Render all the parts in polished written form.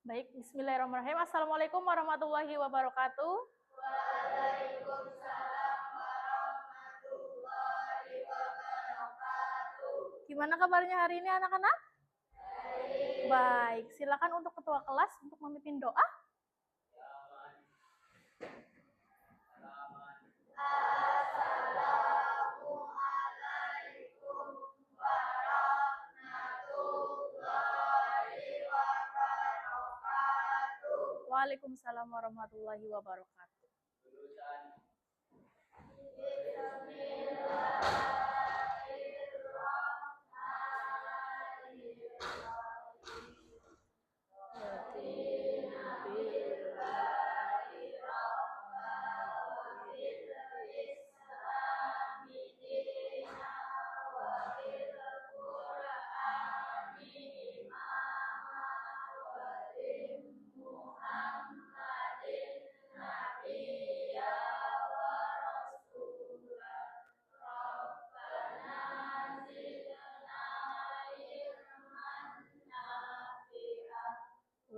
Baik, bismillahirrahmanirrahim. Assalamualaikum warahmatullahi wabarakatuh. Waalaikumsalam warahmatullahi wabarakatuh. Gimana kabarnya hari ini anak-anak? Baik. Baik, silakan untuk ketua kelas untuk memimpin doa. Assalamualaikum warahmatullahi wabarakatuh. Waalaikumsalam warahmatullahi wabarakatuh.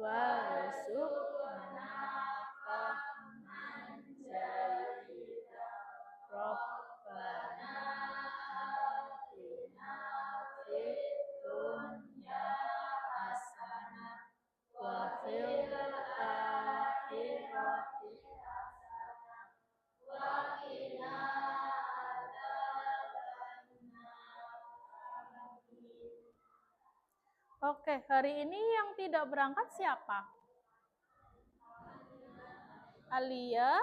Warzuqna fahman jayyida. Rabbana atina fid dunya hasanah wa fil akhirati hasanah wa qina adzabannar. Oke, hari ini yang tidak berangkat siapa? Alia,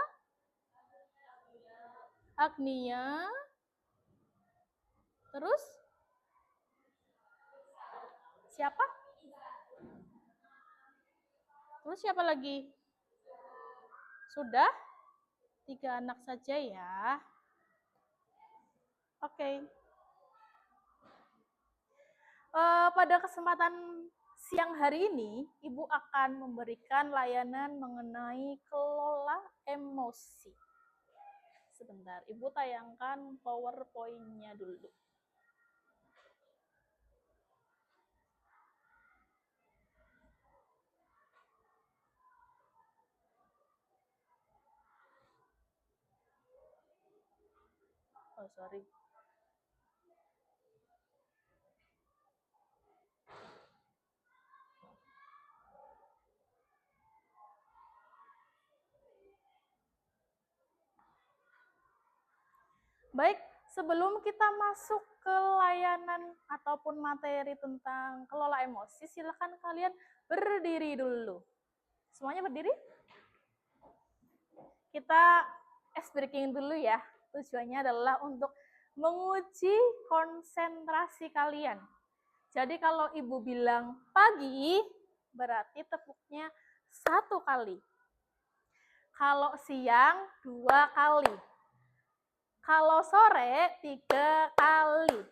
Agnia, terus siapa? Terus siapa lagi? Sudah? 3 anak saja ya. Oke. Pada kesempatan siang hari ini, Ibu akan memberikan layanan mengenai kelola emosi. Sebentar, Ibu tayangkan PowerPoint-nya dulu. Oh, sorry. Baik, sebelum kita masuk ke layanan ataupun materi tentang kelola emosi, silakan kalian berdiri dulu. Semuanya berdiri? Kita ice breaking dulu ya. Tujuannya adalah untuk menguji konsentrasi kalian. Jadi kalau ibu bilang pagi, berarti tepuknya 1 kali. Kalau siang 2 kali. Kalau sore 3 kali.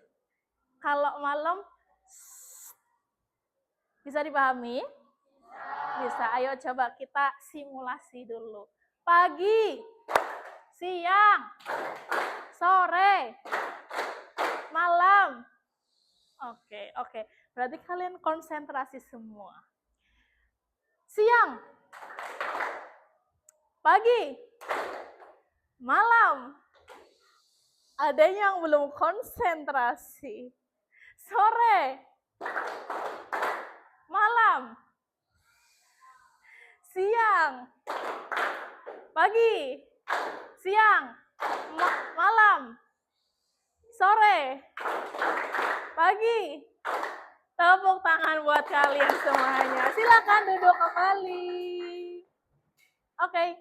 Kalau malam, bisa dipahami? Bisa. Ayo coba kita simulasi dulu. Pagi, siang, sore, malam. Oke. Berarti kalian konsentrasi semua. Siang, pagi, malam. Ada yang belum konsentrasi. Sore, malam, siang, pagi, siang, malam, sore, pagi. Tepuk tangan buat kalian semuanya. Silakan duduk kembali. Oke.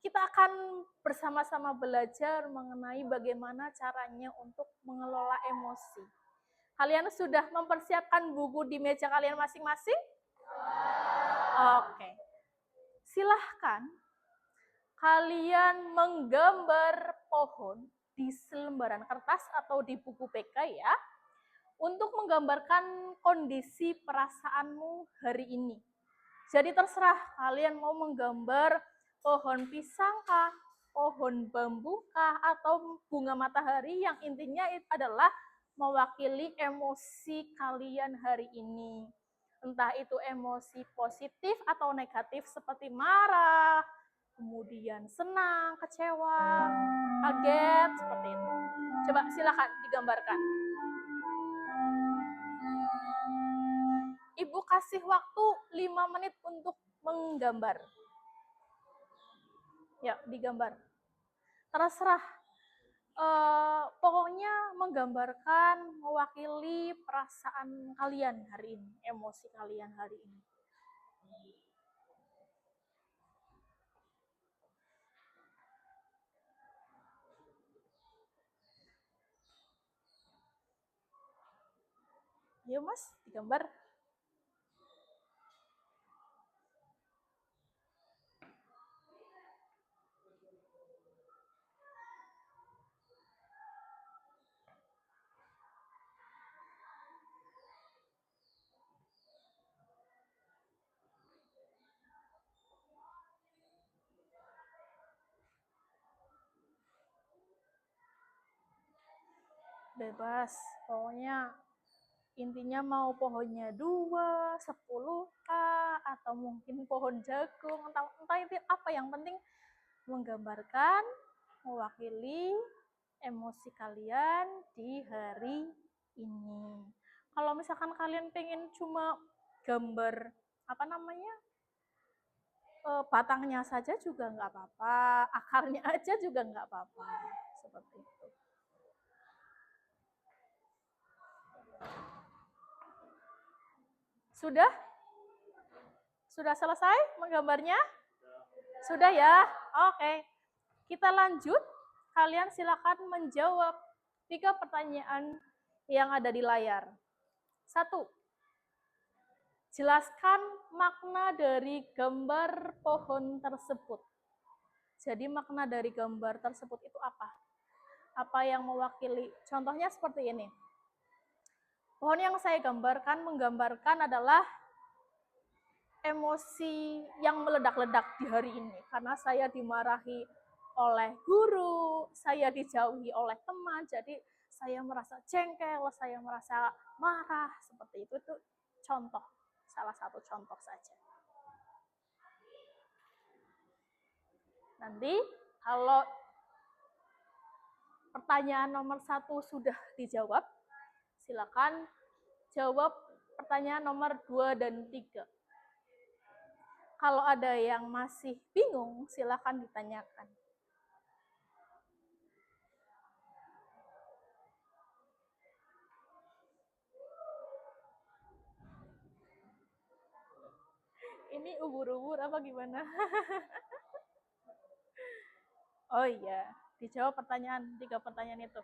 Kita akan bersama-sama belajar mengenai bagaimana caranya untuk mengelola emosi. Kalian sudah mempersiapkan buku di meja kalian masing-masing? Oke. Silahkan kalian menggambar pohon di selembaran kertas atau di buku PK ya, untuk menggambarkan kondisi perasaanmu hari ini. Jadi terserah kalian mau menggambar pohon pisang kah, pohon bambu kah, atau bunga matahari, yang intinya adalah mewakili emosi kalian hari ini. Entah itu emosi positif atau negatif seperti marah, kemudian senang, kecewa, kaget, seperti itu. Coba silakan digambarkan. Ibu kasih waktu 5 menit untuk menggambar. Ya, digambar. Terserah. Pokoknya menggambarkan, mewakili perasaan kalian hari ini, emosi kalian hari ini. Ayo Mas, digambar. Bebas, pokoknya intinya mau pohonnya 2, 10 kah, atau mungkin pohon jagung, entah itu apa, yang penting menggambarkan, mewakili emosi kalian di hari ini. Kalau misalkan kalian pengen cuma gambar apa namanya, batangnya saja juga nggak apa-apa, akarnya aja juga nggak apa-apa, seperti itu. Sudah? Sudah selesai menggambarnya? Sudah ya? Oke. Kita lanjut. Kalian silakan menjawab 3 pertanyaan yang ada di layar. 1. Jelaskan makna dari gambar pohon tersebut. Jadi makna dari gambar tersebut itu apa? Apa yang mewakili? Contohnya seperti ini. Pohon yang saya gambarkan menggambarkan adalah emosi yang meledak-ledak di hari ini. Karena saya dimarahi oleh guru, saya dijauhi oleh teman, jadi saya merasa jengkel, saya merasa marah, seperti itu. Itu contoh, salah satu contoh saja. Nanti kalau pertanyaan nomor 1 sudah dijawab, silakan jawab pertanyaan nomor 2 dan 3. Kalau ada yang masih bingung, silakan ditanyakan. Ini ubur-ubur apa gimana? Oh iya, dijawab 3 pertanyaan itu.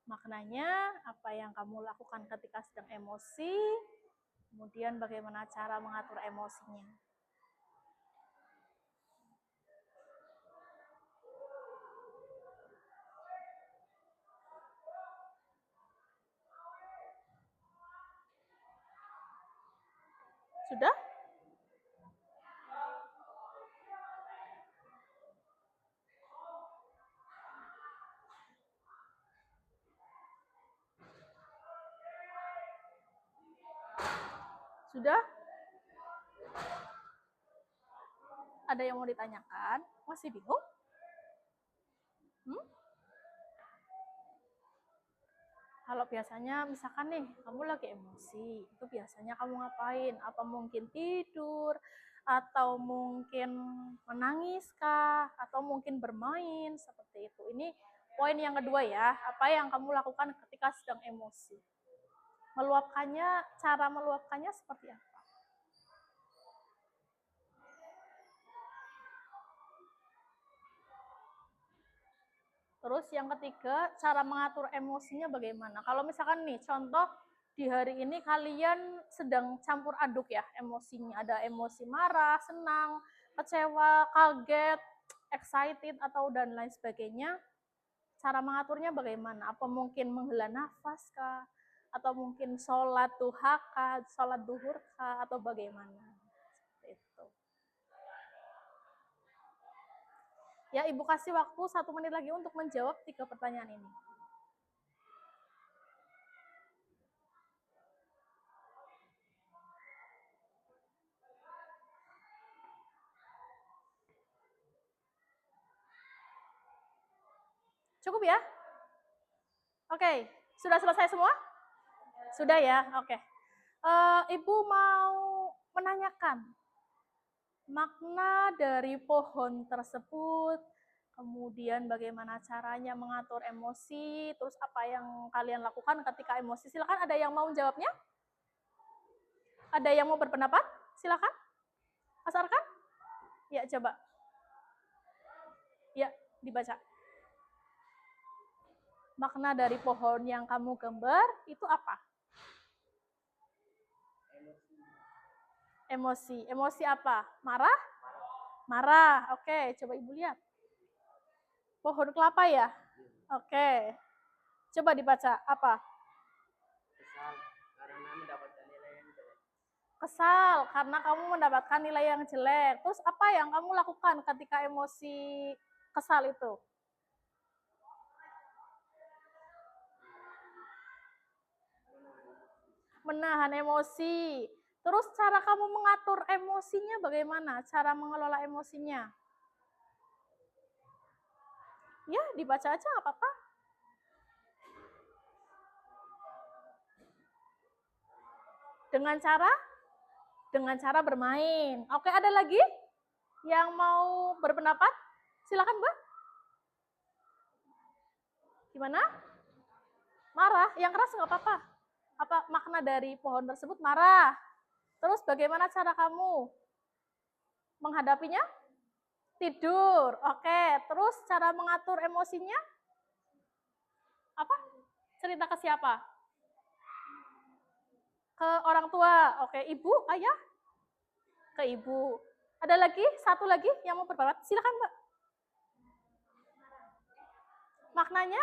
Maknanya, apa yang kamu lakukan ketika sedang emosi, kemudian bagaimana cara mengatur emosinya. Sudah? Sudah? Ada yang mau ditanyakan? Masih bingung? Kalau biasanya misalkan nih, kamu lagi emosi, itu biasanya kamu ngapain? Apa mungkin tidur, atau mungkin menangis kah, atau mungkin bermain, seperti itu. Ini poin yang kedua ya, apa yang kamu lakukan ketika sedang emosi. Meluapkannya, cara meluapkannya seperti apa? Terus yang ketiga, cara mengatur emosinya bagaimana? Kalau misalkan nih, contoh di hari ini kalian sedang campur aduk ya emosinya. Ada emosi marah, senang, kecewa, kaget, excited, atau dan lain sebagainya. Cara mengaturnya bagaimana? Apa mungkin menghela nafas kah? Atau mungkin sholat duha kah? Sholat duhur kah? Atau bagaimana? Itu. Ya, Ibu kasih waktu 1 menit lagi untuk menjawab 3 pertanyaan ini. Cukup ya? Oke, sudah selesai semua? Sudah ya? Oke. Ibu mau menanyakan makna dari pohon tersebut, kemudian bagaimana caranya mengatur emosi, terus apa yang kalian lakukan ketika emosi. Silakan, ada yang mau jawabnya? Ada yang mau berpendapat? Silakan. Mas Arkan? Ya, coba. Ya, dibaca. Makna dari pohon yang kamu gambar itu apa? Emosi. Emosi apa? Marah? Marah. Oke, coba Ibu lihat. Pohon kelapa ya? Oke. Coba dibaca. Apa? Kesal karena kamu mendapatkan nilai yang jelek. Terus apa yang kamu lakukan ketika emosi kesal itu? Menahan emosi. Terus cara kamu mengatur emosinya bagaimana? Cara mengelola emosinya? Ya, dibaca aja nggak apa-apa. Dengan cara bermain. Oke, ada lagi yang mau berpendapat? Silakan, Mbak. Gimana? Marah? Yang keras nggak apa-apa. Apa makna dari pohon tersebut? Marah. Terus bagaimana cara kamu menghadapinya? Tidur. Oke. Terus cara mengatur emosinya? Apa? Cerita ke siapa? Ke orang tua. Oke. Ibu, ayah? Ke ibu. Ada lagi? Satu lagi yang mau berpendapat? Silakan, Mbak. Maknanya?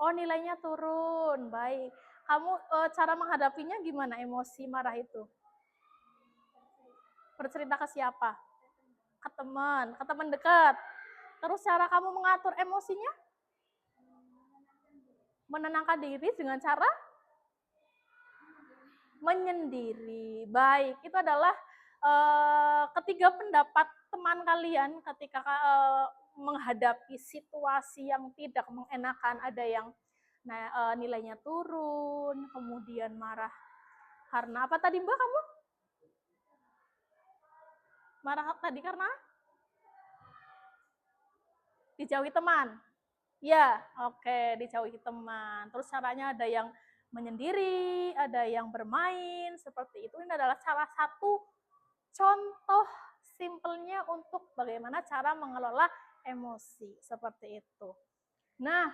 Oh, nilainya turun. Baik. Kamu cara menghadapinya gimana emosi marah itu? Bercerita ke siapa? Ke teman dekat. Terus cara kamu mengatur emosinya? Menenangkan diri dengan cara menyendiri. Baik, itu adalah ketiga pendapat teman kalian ketika menghadapi situasi yang tidak mengenakan. Ada yang nilainya turun, kemudian marah karena apa tadi Mbak kamu? Marah tadi karena dijauhi teman. Ya, oke, dijauhi teman. Terus caranya ada yang menyendiri, ada yang bermain, seperti itu. Ini adalah salah satu contoh simpelnya untuk bagaimana cara mengelola emosi, seperti itu. Nah,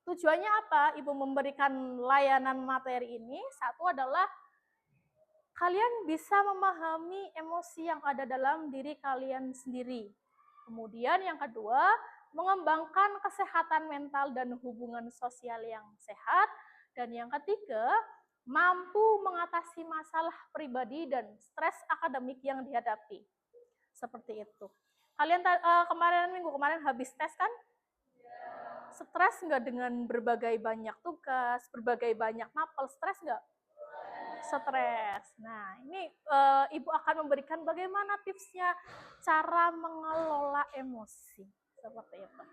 tujuannya apa? Ibu memberikan layanan materi ini, satu adalah kalian bisa memahami emosi yang ada dalam diri kalian sendiri. Kemudian yang kedua, mengembangkan kesehatan mental dan hubungan sosial yang sehat. Dan yang ketiga, mampu mengatasi masalah pribadi dan stres akademik yang dihadapi. Seperti itu. Kalian minggu kemarin habis tes kan? Stres nggak dengan berbagai banyak tugas, berbagai banyak mapel, stres nggak? Stres. Nah, ini Ibu akan memberikan bagaimana tipsnya cara mengelola emosi. Seperti itu.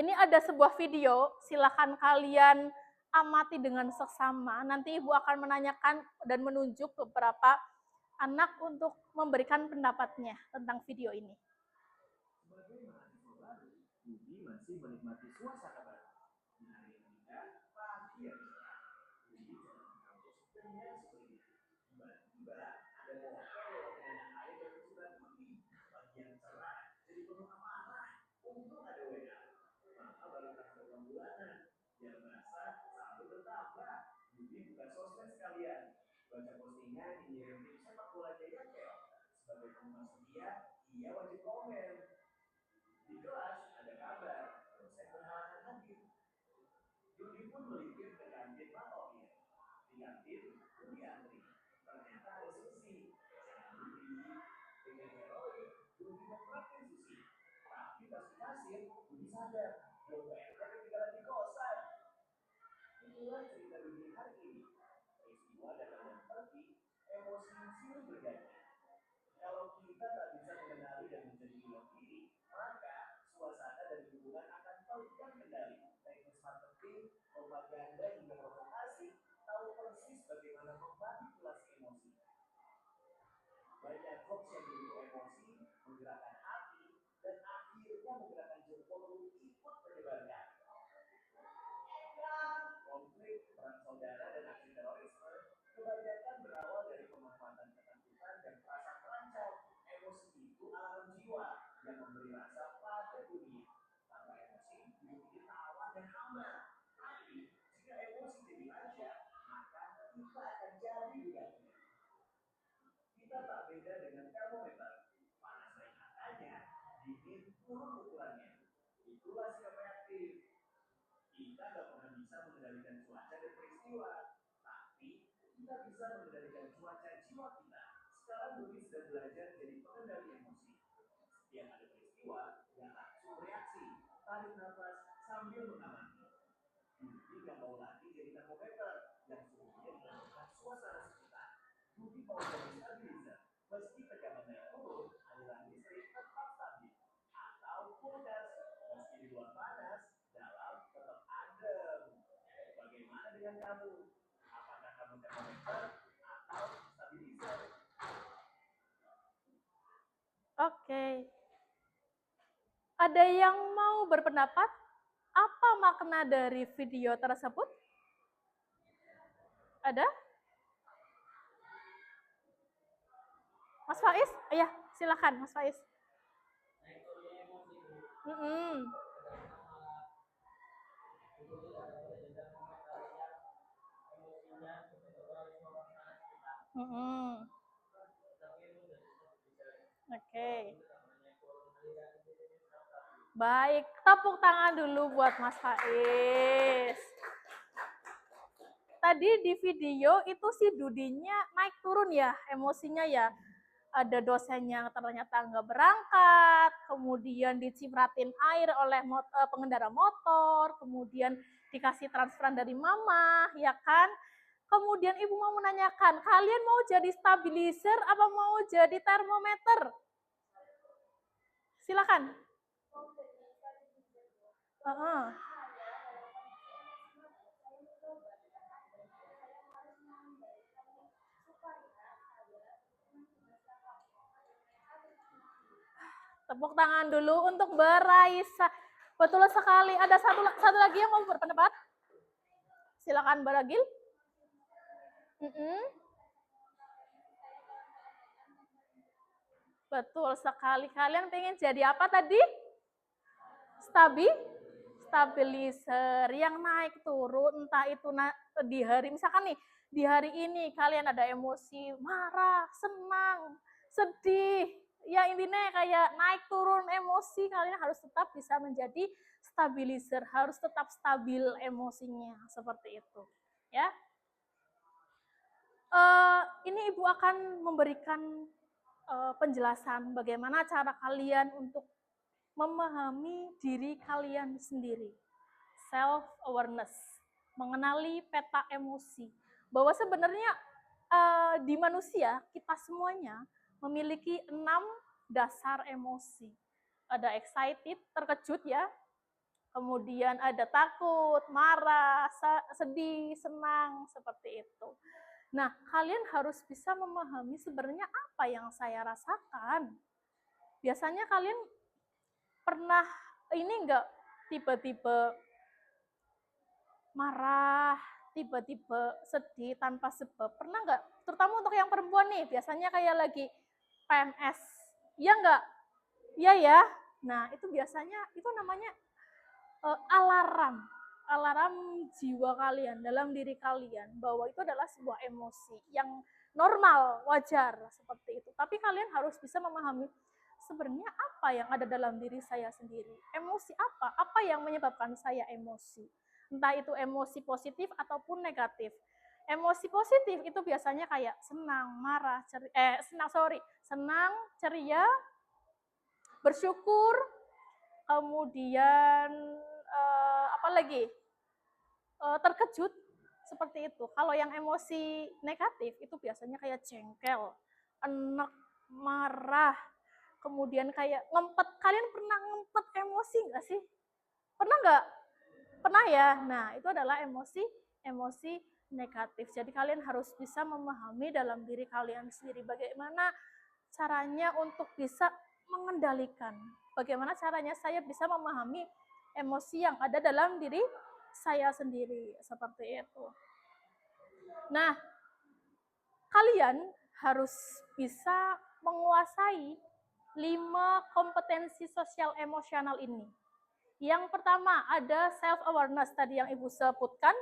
Ini ada sebuah video, silakan kalian amati dengan seksama. Nanti Ibu akan menanyakan dan menunjuk beberapa anak untuk memberikan pendapatnya tentang video ini. Sebagai mahasiswa baru, Budi masih menikmati suasana baru. Hari yang indah, pagi yang cerah. Budi jalan ke kampus dengan seperti tiba-tiba ada motor dengan air yang bercucuran putih. Pagi yang cerah jadi penuh amarah. Untung ada WA. Mama baru transfer uang bulanan. Biar merasa saldo bertambah. Budi buka sosmed sekalian. Baca postingan nyirim tim sepak bolanya yang keok. Sebagai penggemar setia, ia wajib komen. Di kelas ada kabar, dosen berhalangan hadir. Yudi pun melipir ke kantin Pak Omir. Di kantin, Yudi antri. Ternyata ada Susi. Jangan Yudi. Dengan heroik, Yudi memperhatiin Susi. Tapi pas di kasir, Yudi sadar. Dompetnya ketinggalan di kosan. Inilah cerita Yudi hari ini. Peristiwa datang dan pergi, emosi silih berganti. Kalau kita tak bisa mengenali dan menjadi diri, maka Fox yang begitu emosi, menggerakkan hati, dan akhirnya menggerakkan jempol untuk ikut menyebarkan. Konflik, perang saudara, dan aksi terorisme kebanyakan berawal dari pemanfaatan ketakutan dan perasaan terancam. Emosi itu alarm jiwa yang memberi rasa pada dunia. Tanpa emosi, hidup ini tawar dan aman. Tapi, jika emosi jadi raja, maka kita akan jadi budaknya. Kita tak beda dengan termometer. Panas naik angkanya, dingin turun ukurannya. Itulah sikap reaktif. Kita nggak pernah bisa mengendalikan cuaca dan peristiwa, tapi kita bisa mengendalikan cuaca jiwa kita. Sekarang Budi sedang belajar jadi pengendali emosi. Setiap ada peristiwa, yang langsung bereaksi, tarik nafas sambil mengamati. Budi nggak mau lagi jadi termometer yang semuanya ditentukan suasana sekitar. Budi mau jadi stabilizer. Meski tekanan naik turun, aliran listrik tetap stabil. Atau kulkas, meski di luar panas, dalam tetap adem. Bagaimana dengan kamu? Apakah kamu termometer atau stabilizer? Oke. Ada yang mau berpendapat? Apa makna dari video tersebut? Ada? Mas Faiz? Ya, silakan Mas Faiz. Mm-mm. Mm-mm. Oke. Baik, tepuk tangan dulu buat Mas Faiz. Tadi di video itu si Dudinya naik turun ya, emosinya ya. Ada dosen yang ternyata nggak berangkat, kemudian dicipratin air oleh pengendara motor, kemudian dikasih transferan dari mama, ya kan? Kemudian ibu mau menanyakan, kalian mau jadi stabilizer apa mau jadi termometer? Silakan. Tepuk tangan dulu untuk Baraisa. Betul sekali. Ada satu lagi yang mau berpendapat? Silakan Baragil. Betul sekali. Kalian pengen jadi apa tadi? Stabilizer yang naik turun, entah itu di hari, misalkan nih, di hari ini kalian ada emosi marah, senang, sedih, ya intinya kayak naik turun emosi, kalian harus tetap bisa menjadi stabilizer, harus tetap stabil emosinya, seperti itu. Ya. Ini Ibu akan memberikan penjelasan bagaimana cara kalian untuk memahami diri kalian sendiri. Self-awareness, mengenali peta emosi. Bahwa sebenarnya di manusia, kita semuanya memiliki 6 dasar emosi. Ada excited, terkejut ya. Kemudian ada takut, marah, sedih, senang, seperti itu. Nah, kalian harus bisa memahami sebenarnya apa yang saya rasakan. Biasanya kalian pernah ini enggak tiba-tiba marah, tiba-tiba sedih tanpa sebab? Pernah enggak? Terutama untuk yang perempuan nih, biasanya kayak lagi PMS. Iya enggak? Iya ya. Nah, itu biasanya itu namanya alarm jiwa kalian, dalam diri kalian, bahwa itu adalah sebuah emosi yang normal, wajar, seperti itu. Tapi kalian harus bisa memahami sebenarnya apa yang ada dalam diri saya sendiri. Emosi apa? Apa yang menyebabkan saya emosi? Entah itu emosi positif ataupun negatif. Emosi positif itu biasanya kayak senang, marah, senang, ceria, bersyukur, kemudian apalagi terkejut, seperti itu. Kalau yang emosi negatif itu biasanya kayak jengkel, enek, marah, kemudian kayak ngempet. Kalian pernah ngempet emosi nggak sih? Pernah nggak? Pernah ya. Nah, itu adalah emosi negatif. Jadi kalian harus bisa memahami dalam diri kalian sendiri bagaimana caranya untuk bisa mengendalikan? Bagaimana caranya saya bisa memahami emosi yang ada dalam diri saya sendiri, seperti itu. Nah, kalian harus bisa menguasai 5 kompetensi sosial emosional ini. Yang pertama ada self-awareness tadi yang Ibu sebutkan.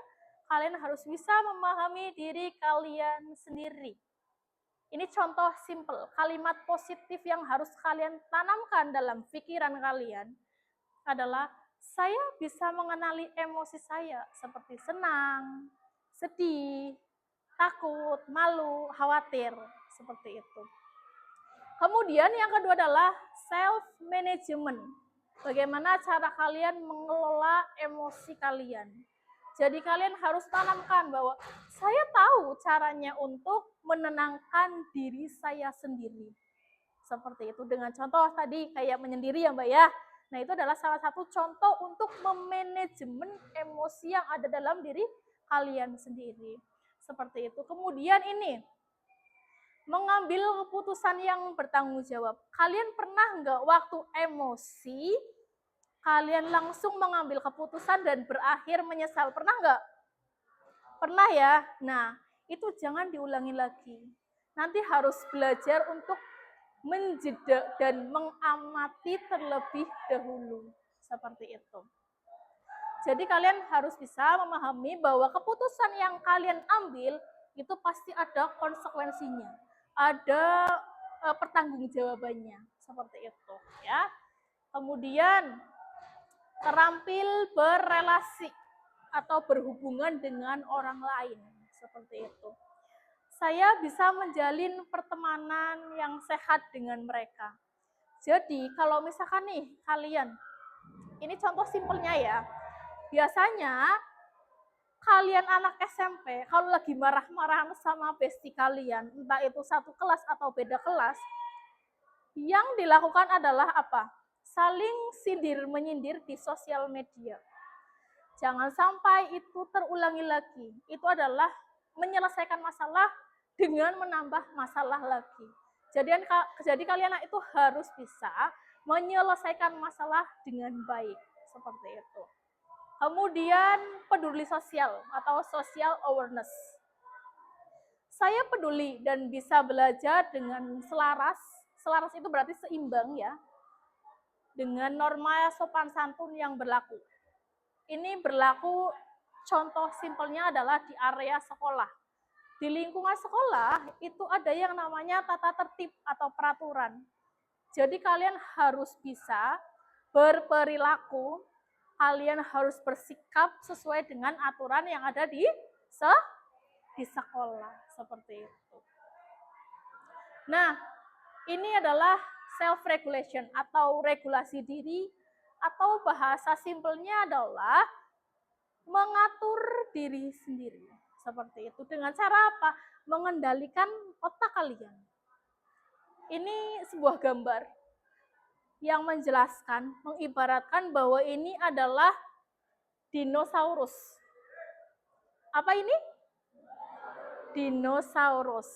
Kalian harus bisa memahami diri kalian sendiri. Ini contoh simple, kalimat positif yang harus kalian tanamkan dalam pikiran kalian adalah saya bisa mengenali emosi saya seperti senang, sedih, takut, malu, khawatir, seperti itu. Kemudian yang kedua adalah self-management. Bagaimana cara kalian mengelola emosi kalian. Jadi kalian harus tanamkan bahwa saya tahu caranya untuk menenangkan diri saya sendiri. Seperti itu dengan contoh tadi kayak menyendiri ya Mbak ya. Nah itu adalah salah satu contoh untuk memanajemen emosi yang ada dalam diri kalian sendiri. Seperti itu. Kemudian ini, mengambil keputusan yang bertanggung jawab. Kalian pernah nggak waktu emosi, kalian langsung mengambil keputusan dan berakhir menyesal? Pernah nggak? Pernah ya? Nah, itu jangan diulangi lagi. Nanti harus belajar untuk menjeda dan mengamati terlebih dahulu. Seperti itu. Jadi kalian harus bisa memahami bahwa keputusan yang kalian ambil itu pasti ada konsekuensinya, ada pertanggungjawabannya, seperti itu ya. Kemudian terampil berrelasi atau berhubungan dengan orang lain, seperti itu. Saya bisa menjalin pertemanan yang sehat dengan mereka. Jadi kalau misalkan nih kalian, ini contoh simpelnya ya, biasanya kalian anak SMP, kalau lagi marah-marahan sama bestie kalian, entah itu satu kelas atau beda kelas, yang dilakukan adalah apa? Saling sindir-menyindir di sosial media. Jangan sampai itu terulangi lagi. Itu adalah menyelesaikan masalah dengan menambah masalah lagi. Jadi kalian itu harus bisa menyelesaikan masalah dengan baik. Seperti itu. Kemudian peduli sosial atau social awareness. Saya peduli dan bisa belajar dengan selaras. Selaras itu berarti seimbang ya. Dengan norma sopan santun yang berlaku. Ini berlaku, contoh simpelnya adalah di area sekolah. Di lingkungan sekolah itu ada yang namanya tata tertib atau peraturan. Jadi kalian harus bisa berperilaku, kalian harus bersikap sesuai dengan aturan yang ada di sekolah, seperti itu. Nah, ini adalah self-regulation atau regulasi diri, atau bahasa simpelnya adalah mengatur diri sendiri. Seperti itu. Dengan cara apa? Mengendalikan otak kalian. Ini sebuah gambar yang menjelaskan, mengibaratkan bahwa ini adalah dinosaurus. Apa ini? Dinosaurus.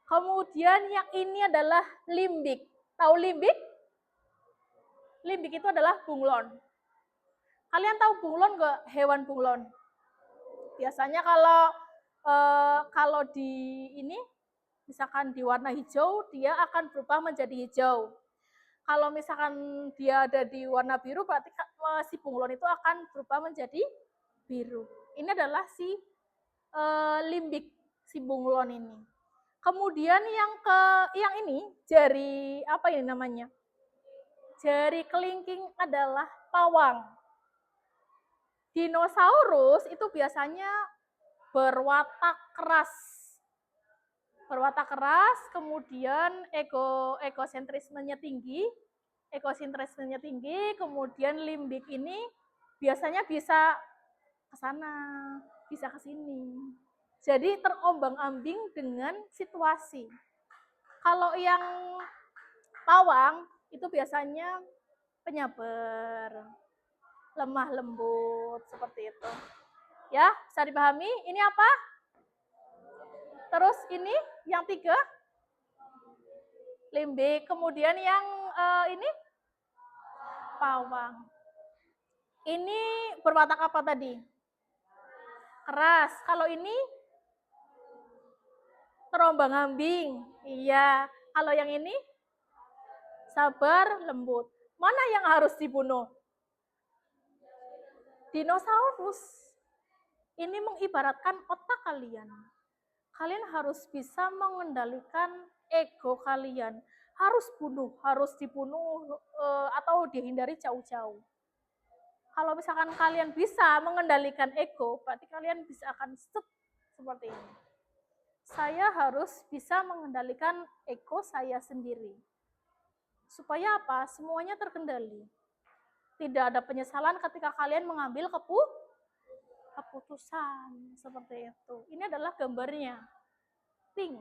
Kemudian yang ini adalah limbik. Tahu limbik? Limbik itu adalah bunglon. Kalian tahu bunglon nggak? Hewan bunglon. Biasanya kalau di ini, misalkan di warna hijau, dia akan berubah menjadi hijau. Kalau misalkan dia ada di warna biru, berarti si bunglon itu akan berubah menjadi biru. Ini adalah si limbik, si bunglon ini. Kemudian yang ini, jari apa ini namanya? Jari kelingking adalah pawang. Dinosaurus itu biasanya berwatak keras. Berwatak keras, kemudian egosentrismenya tinggi, kemudian limbik ini biasanya bisa ke sana, bisa ke sini. Jadi terombang-ambing dengan situasi. Kalau yang pawang itu biasanya penyabar, lemah lembut, seperti itu. Ya, bisa dipahami? Ini apa? Terus ini yang 3, limbik. Kemudian yang ini pawang. Ini berwatak apa tadi? Keras. Kalau ini terombang-ambing. Iya. Kalau yang ini sabar, lembut. Mana yang harus dibunuh? Dinosaurus. Ini mengibaratkan otak kalian. Kalian harus bisa mengendalikan ego kalian. Harus dibunuh atau dihindari jauh-jauh. Kalau misalkan kalian bisa mengendalikan ego, berarti kalian bisa akan seperti ini. Saya harus bisa mengendalikan ego saya sendiri. Supaya apa? Semuanya terkendali. Tidak ada penyesalan ketika kalian mengambil keputusan seperti itu. Ini adalah gambarnya. Think.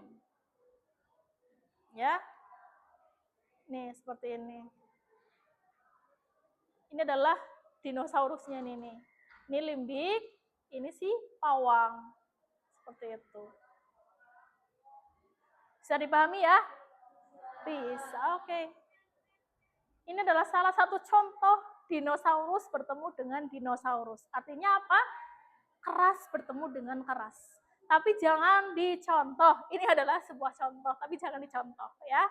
Ya. Nih, seperti ini. Ini adalah dinosaurusnya nih. Ini limbik, ini si pawang. Seperti itu. Bisa dipahami ya? Bisa, oke. Ini adalah salah satu contoh dinosaurus bertemu dengan dinosaurus. Artinya apa? Keras bertemu dengan keras. Tapi jangan dicontoh. Ini adalah sebuah contoh, tapi jangan dicontoh ya.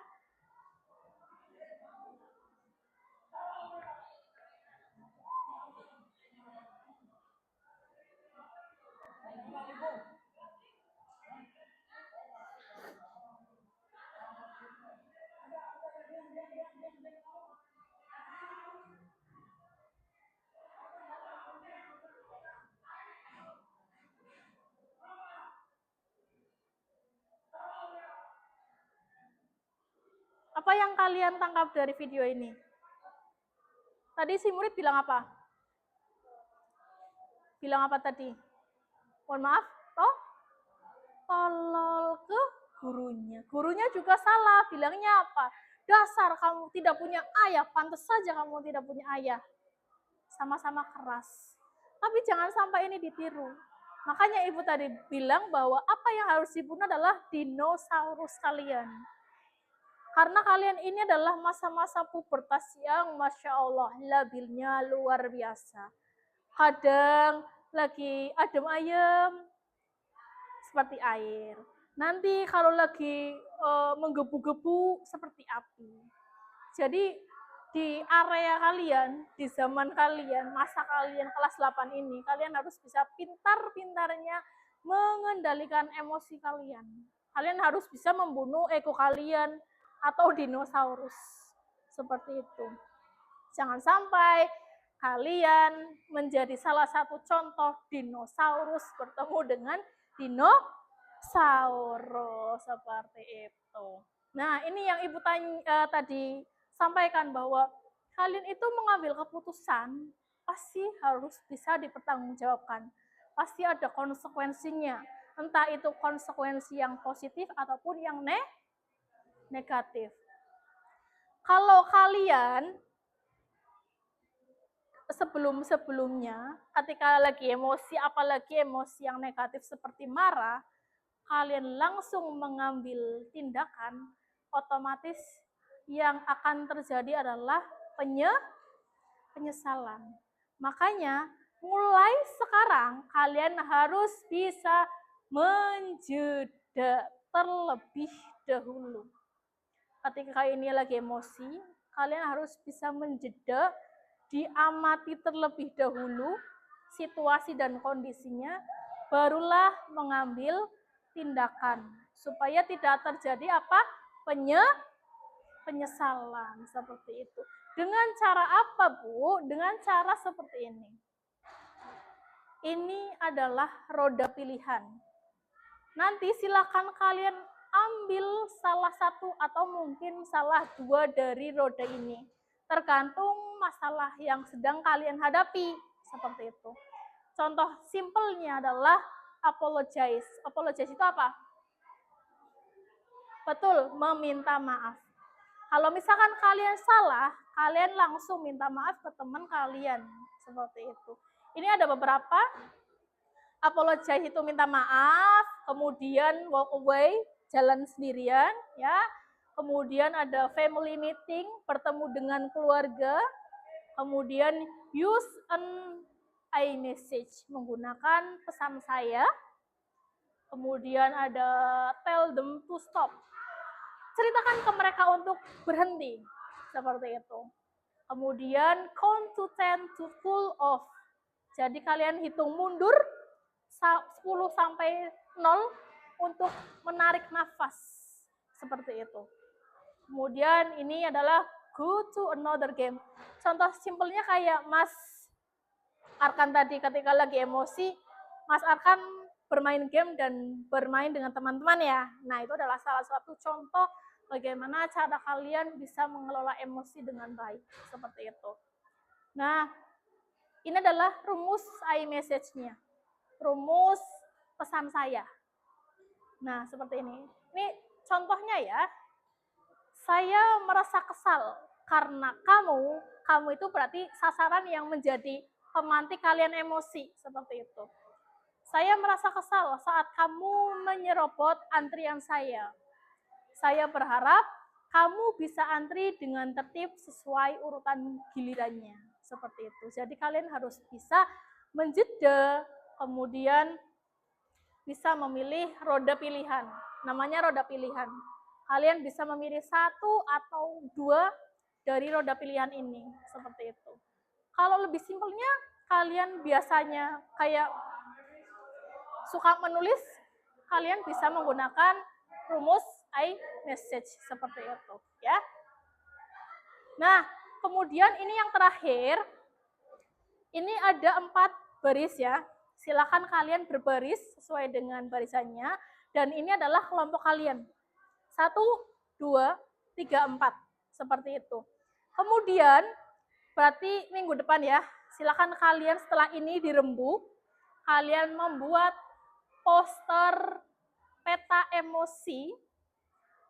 Apa yang kalian tangkap dari video ini? Tadi si murid bilang apa? Bilang apa tadi? Mohon maaf, tolol ke gurunya. Gurunya juga salah, bilangnya apa? Dasar kamu tidak punya ayah, pantas saja kamu tidak punya ayah. Sama-sama keras. Tapi jangan sampai ini ditiru. Makanya ibu tadi bilang bahwa apa yang harus dibunuh adalah dinosaurus kalian. Karena kalian ini adalah masa-masa pubertas yang Masya Allah labilnya luar biasa. Kadang lagi adem ayem seperti air. Nanti kalau lagi menggebu-gebu seperti api. Jadi di area kalian, di zaman kalian, masa kalian kelas 8 ini, kalian harus bisa pintar-pintarnya mengendalikan emosi kalian. Kalian harus bisa membunuh ego kalian atau dinosaurus. Seperti itu. Jangan sampai kalian menjadi salah satu contoh dinosaurus bertemu dengan dinosaurus seperti itu. Nah, ini yang ibu tadi sampaikan bahwa kalian itu mengambil keputusan pasti harus bisa dipertanggungjawabkan. Pasti ada konsekuensinya. Entah itu konsekuensi yang positif ataupun yang negatif. Kalau kalian sebelum-sebelumnya ketika lagi emosi, apalagi emosi yang negatif seperti marah, kalian langsung mengambil tindakan, otomatis yang akan terjadi adalah penyesalan. Makanya mulai sekarang kalian harus bisa menjeda terlebih dahulu. Ketika ini lagi emosi, kalian harus bisa menjeda, diamati terlebih dahulu situasi dan kondisinya, barulah mengambil tindakan supaya tidak terjadi apa? Penyesalan seperti itu. Dengan cara apa, Bu? Dengan cara seperti ini. Ini adalah roda pilihan. Nanti silakan kalian ambil salah satu atau mungkin salah dua dari roda ini. Tergantung masalah yang sedang kalian hadapi. Seperti itu. Contoh simpelnya adalah apologize. Apologize itu apa? Betul, meminta maaf. Kalau misalkan kalian salah, kalian langsung minta maaf ke teman kalian. Seperti itu. Ini ada beberapa. Apologize itu minta maaf, kemudian walk away, jalan sendirian, ya. kemudian ada family meeting, bertemu dengan keluarga, kemudian use an iMessage, menggunakan pesan saya, kemudian ada tell them to stop, ceritakan ke mereka untuk berhenti, seperti itu. Kemudian count to 10 to cool off, jadi kalian hitung mundur 10 sampai 0 untuk menarik nafas, seperti itu. Kemudian ini adalah go to another game. Contoh simpelnya kayak Mas Arkan tadi ketika lagi emosi, Mas Arkan bermain game dan bermain dengan teman-teman ya. Nah, itu adalah salah satu contoh bagaimana cara kalian bisa mengelola emosi dengan baik, seperti itu. Nah, ini adalah rumus iMessage-nya. Rumus pesan saya. Nah, seperti ini. Ini contohnya ya. Saya merasa kesal karena kamu itu berarti sasaran yang menjadi pemantik kalian emosi, seperti itu. Saya merasa kesal saat kamu menyerobot antrian saya. Saya berharap kamu bisa antri dengan tertib sesuai urutan gilirannya, seperti itu. Jadi kalian harus bisa menjeda, kemudian bisa memilih roda pilihan. Namanya roda pilihan. Kalian bisa memilih 1 atau 2 dari roda pilihan ini, seperti itu. Kalau lebih simpelnya, kalian biasanya kayak suka menulis, kalian bisa menggunakan rumus iMessage, seperti itu, ya. Nah, kemudian ini yang terakhir, ini ada 4 baris ya. Silakan kalian berbaris sesuai dengan barisannya, dan ini adalah kelompok kalian. 1, 2, 3, 4, seperti itu. Kemudian, berarti minggu depan ya, silakan kalian setelah ini dirembuk, kalian membuat poster peta emosi,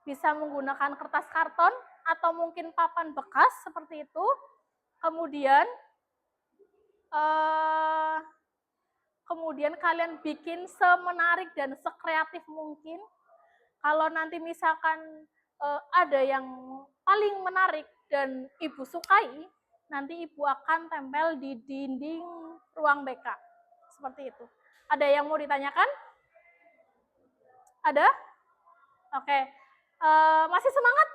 bisa menggunakan kertas karton, atau mungkin papan bekas, seperti itu. Kemudian kalian bikin semenarik dan sekreatif mungkin. Kalau nanti misalkan ada yang paling menarik dan ibu sukai, nanti ibu akan tempel di dinding ruang BK. Seperti itu. Ada yang mau ditanyakan? Ada? Oke. Masih semangat?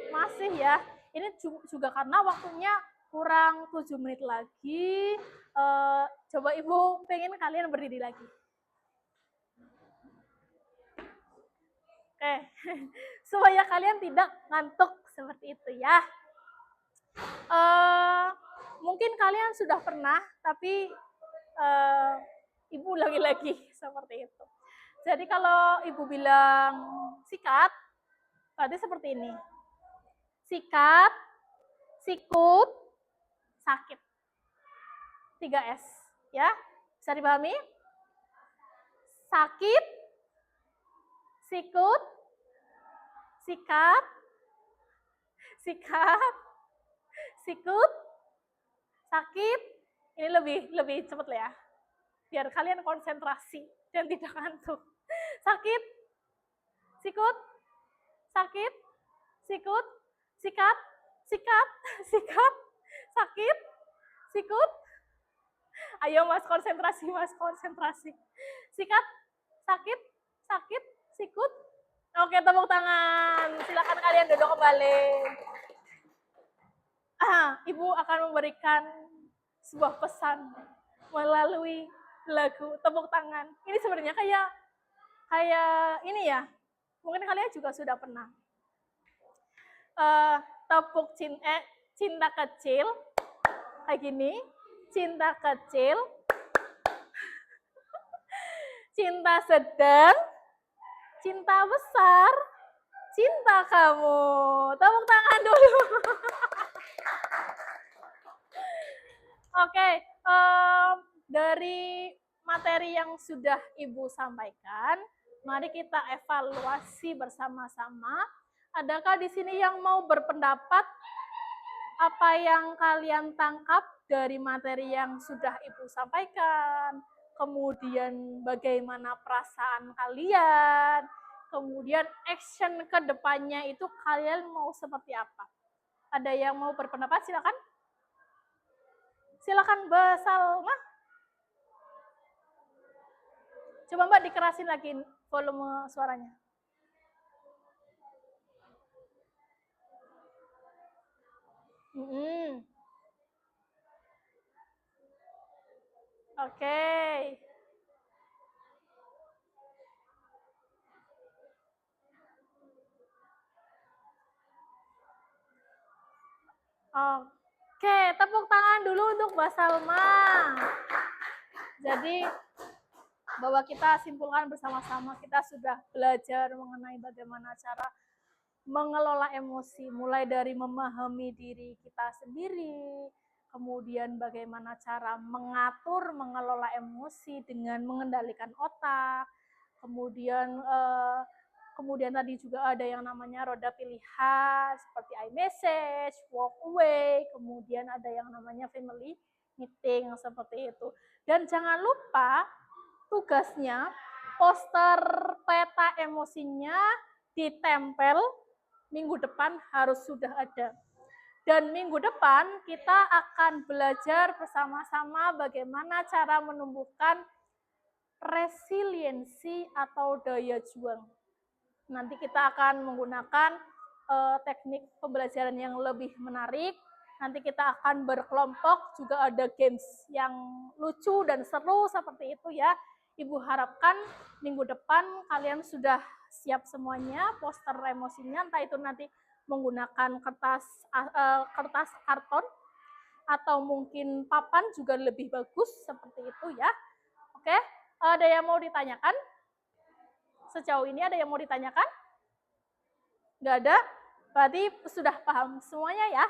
Masih ya. Ini juga karena waktunya kurang 7 menit lagi. Coba ibu pengen kalian berdiri lagi. Oke, supaya kalian tidak ngantuk seperti itu ya. Mungkin kalian sudah pernah, tapi ibu ulangi lagi seperti itu. Jadi kalau ibu bilang sikat, berarti seperti ini. Sikat, sikut, sakit. 3S, ya. Bisa dipahami? Sakit, sikut, sikat, sikut, sakit. Ini lebih cepat lah ya, biar kalian konsentrasi dan tidak ngantuk. Sakit, sikut, sakit, sikut, sikat, sikat, sakit, sikut. Ayo mas, konsentrasi. Sikat, sakit, sikut. Oke, tepuk tangan. Silakan kalian duduk kembali. Ibu akan memberikan sebuah pesan melalui lagu Tepuk Tangan. Ini sebenarnya kayak ini ya. Mungkin kalian juga sudah pernah. Cinta kecil kayak gini. Cinta kecil, cinta sedang, cinta besar, cinta kamu. Tepuk tangan dulu. Oke, dari materi yang sudah Ibu sampaikan, mari kita evaluasi bersama-sama. Adakah di sini yang mau berpendapat? Apa yang kalian tangkap dari materi yang sudah Ibu sampaikan? Kemudian bagaimana perasaan kalian? kemudian action ke depannya itu kalian mau seperti apa? Ada yang mau berpendapat? Silakan. Silakan Mbak Salma. Coba Mbak dikerasin lagi volume suaranya. Oke. Oke, tepuk tangan dulu untuk Mbak Salma. Jadi bahwa kita simpulkan bersama-sama, kita sudah belajar mengenai bagaimana cara mengelola emosi, mulai dari memahami diri kita sendiri, kemudian bagaimana cara mengatur, mengelola emosi dengan mengendalikan otak, kemudian tadi juga ada yang namanya roda pilihan seperti iMessage, walk away, kemudian ada yang namanya family meeting seperti itu. Dan jangan lupa tugasnya poster peta emosinya ditempel minggu depan harus sudah ada. Dan minggu depan kita akan belajar bersama-sama bagaimana cara menumbuhkan resiliensi atau daya juang. Nanti kita akan menggunakan teknik pembelajaran yang lebih menarik. Nanti kita akan berkelompok, juga ada games yang lucu dan seru seperti itu ya. Ibu harapkan minggu depan kalian sudah siap semuanya, poster emosinya, entah itu nanti menggunakan kertas karton atau mungkin papan juga lebih bagus seperti itu ya. Oke, ada yang mau ditanyakan? Sejauh ini ada yang mau ditanyakan? Nggak ada? Berarti sudah paham semuanya ya?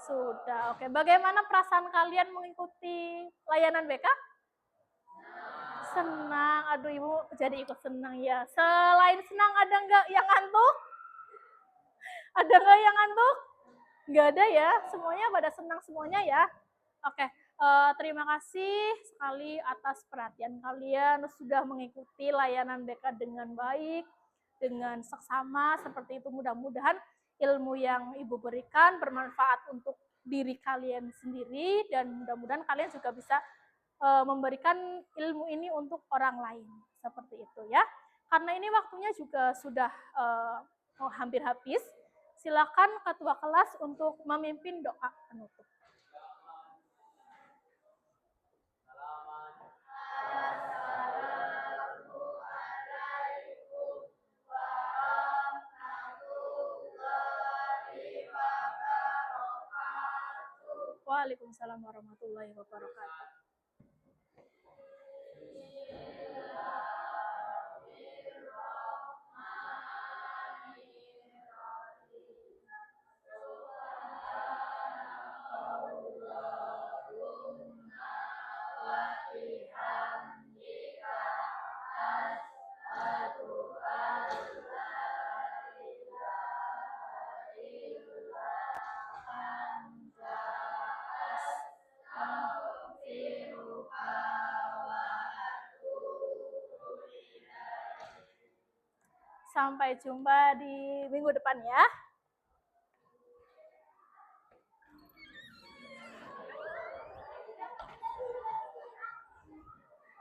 Sudah, oke. Bagaimana perasaan kalian mengikuti layanan BK? Senang, aduh ibu jadi ikut senang ya. Selain senang ada nggak yang ngantuk? Ada nggak yang ngantuk? Nggak ada ya, semuanya pada senang semuanya ya. Oke, terima kasih sekali atas perhatian kalian sudah mengikuti layanan BK dengan baik, dengan seksama seperti itu. Mudah-mudahan ilmu yang Ibu berikan bermanfaat untuk diri kalian sendiri dan mudah-mudahan kalian juga bisa memberikan ilmu ini untuk orang lain seperti itu ya. Karena ini waktunya juga sudah hampir habis. Silakan ketua kelas untuk memimpin doa penutup. Waalaikumsalam warahmatullahi wabarakatuh. Sampai jumpa di minggu depan ya.